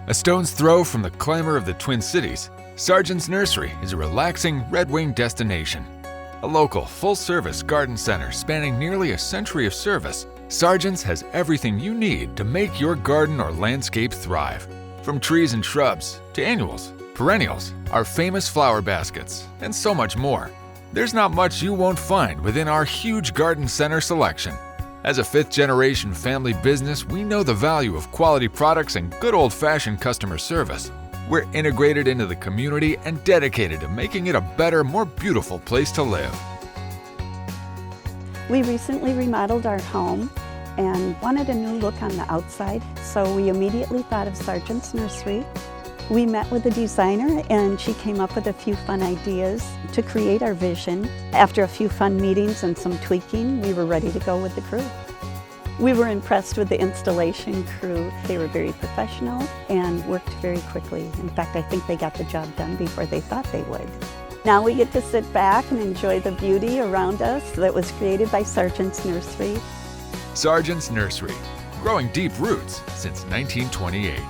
A stone's throw from the clamor of the Twin Cities, Sargent's Nursery is a relaxing Red Wing destination. A local, full-service garden center spanning nearly a century of service, Sargent's has everything you need to make your garden or landscape thrive. From trees and shrubs to annuals, perennials, our famous flower baskets, and so much more. There's not much you won't find within our huge garden center selection. As a fifth-generation family business, we know the value of quality products and good old-fashioned customer service. We're integrated into the community and dedicated to making it a better, more beautiful place to live. We recently remodeled our home and wanted a new look on the outside, so we immediately thought of Sargent's Nursery. We met with the designer and she came up with a few fun ideas to create our vision. After a few fun meetings and some tweaking, we were ready to go with the crew. We were impressed with the installation crew. They were very professional and worked very quickly. In fact, I think they got the job done before they thought they would. Now we get to sit back and enjoy the beauty around us that was created by Sargent's Nursery. Sargent's Nursery, growing deep roots since 1928.